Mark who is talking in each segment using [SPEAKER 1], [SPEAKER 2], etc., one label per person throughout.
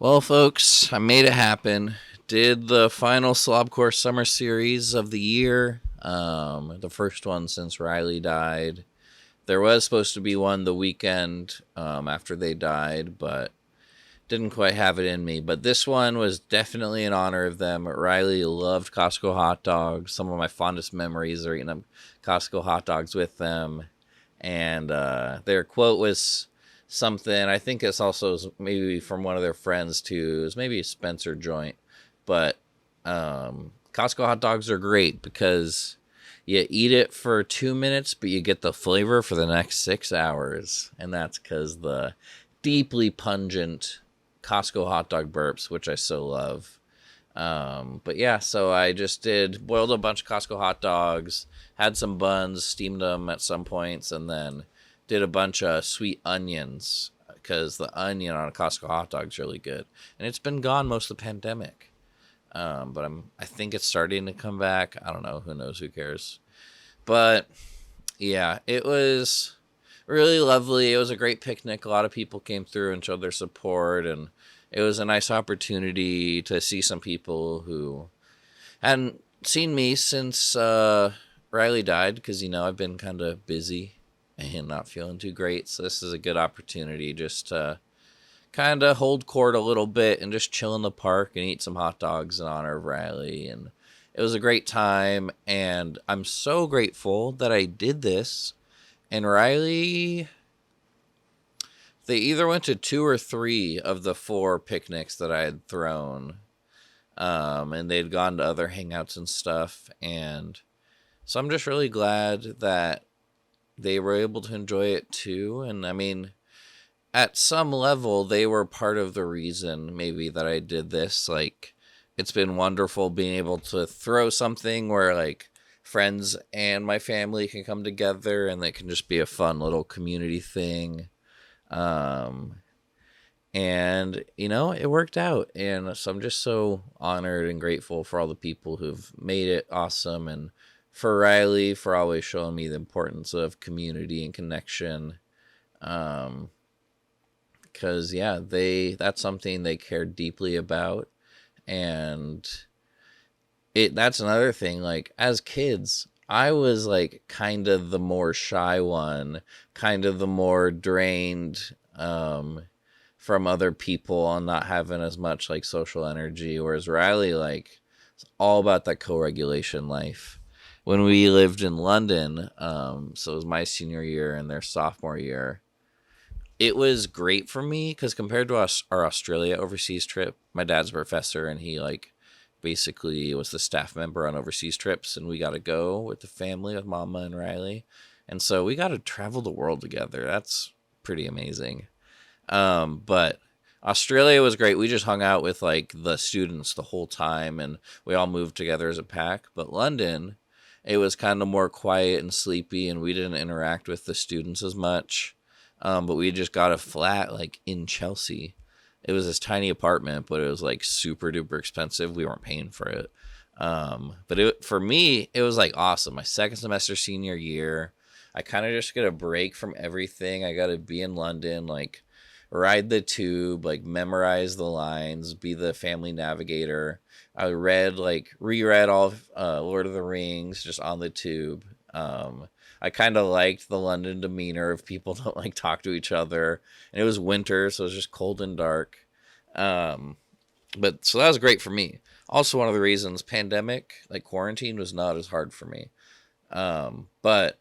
[SPEAKER 1] Well, folks, I made it happen. Did the final Slobcore Summer Series of the year. The first one since Riley died. There was supposed to be one the weekend after they died, but didn't quite have it in me. But this one was definitely in honor of them. Riley loved Costco hot dogs. Some of my fondest memories are eating Costco hot dogs with them. And their quote was something. I think it's also maybe from one of their friends too. It was maybe a Spencer joint, but Costco hot dogs are great because you eat it for 2 minutes, but you get the flavor for the next 6 hours, and that's because the deeply pungent Costco hot dog burps, which I so love. But yeah, so I just boiled a bunch of Costco hot dogs, had some buns, steamed them at some points, and then did a bunch of sweet onions because the onion on a Costco hot dog is really good. And it's been gone most of the pandemic. But I think it's starting to come back. I don't know. Who knows? Who cares? But yeah, it was really lovely. It was a great picnic. A lot of people came through and showed their support, and it was a nice opportunity to see some people who hadn't seen me since Riley died because, I've been kind of busy and not feeling too great. So this is a good opportunity just to kind of hold court a little bit and just chill in the park and eat some hot dogs in honor of Riley. And it was a great time. And I'm so grateful that I did this. And Riley, they either went to 2 or 3 of the 4 picnics that I had thrown. And they'd gone to other hangouts and stuff. And so I'm just really glad that they were able to enjoy it too. And I mean, at some level, they were part of the reason maybe that I did this. Like, it's been wonderful being able to throw something where, like, friends and my family can come together and it can just be a fun little community thing. And, it worked out. And so I'm just so honored and grateful for all the people who've made it awesome. And for Riley, for always showing me the importance of community and connection. Because that's something they care deeply about. And that's another thing. Like, as kids, I was like kind of the more shy one, kind of the more drained from other people and not having as much like social energy, whereas Riley, like, it's all about that co-regulation life. When we lived in London, so it was my senior year and their sophomore year, it was great for me because compared to our Australia overseas trip, my dad's a professor and he like basically was the staff member on overseas trips, and we got to go with the family with Mama and Riley, and so we got to travel the world together. That's pretty amazing. But Australia was great. We just hung out with like the students the whole time, and we all moved together as a pack. But London, it was kind of more quiet and sleepy, and we didn't interact with the students as much. But we just got a flat like in Chelsea. It was this tiny apartment, but it was like super duper expensive. We weren't paying for it. But for me, it was like awesome. My second semester senior year, I kind of just get a break from everything. I got to be in London, like ride the tube, like memorize the lines, be the family navigator. I reread all of Lord of the Rings just on the tube. I kind of liked the London demeanor of people don't like talk to each other. And it was winter, so it was just cold and dark. But so that was great for me. Also, one of the reasons pandemic, like quarantine, was not as hard for me. But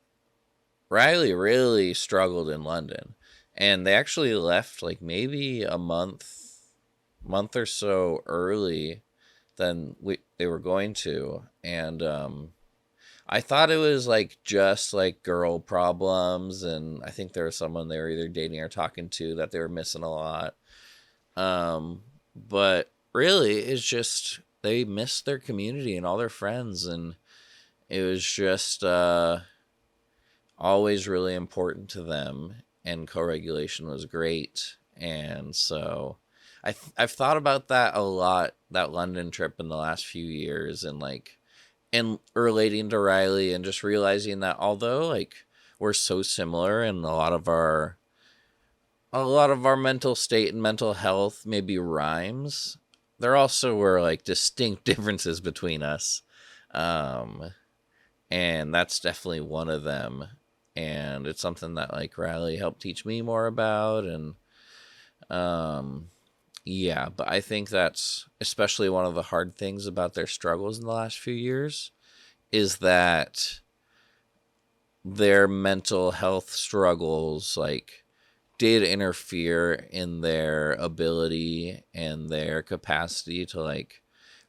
[SPEAKER 1] Riley really struggled in London, and they actually left like maybe a month or so early than they were going to, and I thought it was like just like girl problems, and I think there was someone they were either dating or talking to that they were missing a lot. But really, it's just they missed their community and all their friends, and it was just always really important to them. And co-regulation was great, and so I've thought about that a lot, that London trip in the last few years, and like and relating to Riley and just realizing that although like we're so similar in a lot of our a lot of our mental state and mental health maybe rhymes. There also were like distinct differences between us. Um, and that's definitely one of them. And it's something that like Riley helped teach me more about. And um, yeah, but I think that's especially one of the hard things about their struggles in the last few years is that their mental health struggles like did interfere in their ability and their capacity to like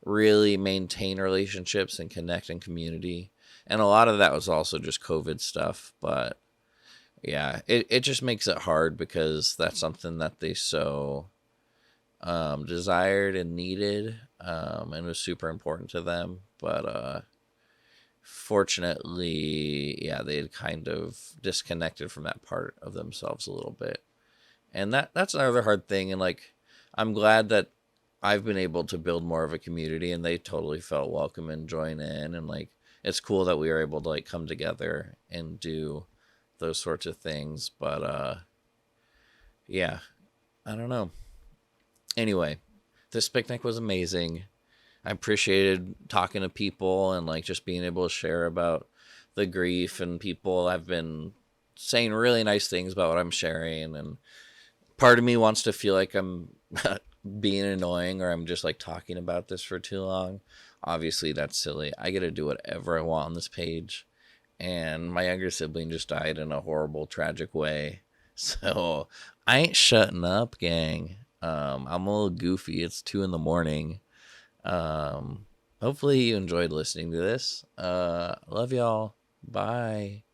[SPEAKER 1] really maintain relationships and connect in community. And a lot of that was also just COVID stuff. But yeah, it just makes it hard because that's something that they so desired and needed, and was super important to them. But fortunately, yeah, they had kind of disconnected from that part of themselves a little bit. And that's another hard thing. And like, I'm glad that I've been able to build more of a community, and they totally felt welcome and join in. And like, it's cool that we were able to like come together and do those sorts of things. But yeah, I don't know. Anyway, this picnic was amazing. I appreciated talking to people and like just being able to share about the grief, and people have been saying really nice things about what I'm sharing. And part of me wants to feel like I'm being annoying or I'm just like talking about this for too long. Obviously, that's silly. I get to do whatever I want on this page. And my younger sibling just died in a horrible, tragic way. So I ain't shutting up, gang. I'm a little goofy. It's 2 in the morning. Um, hopefully you enjoyed listening to this. Love y'all. Bye.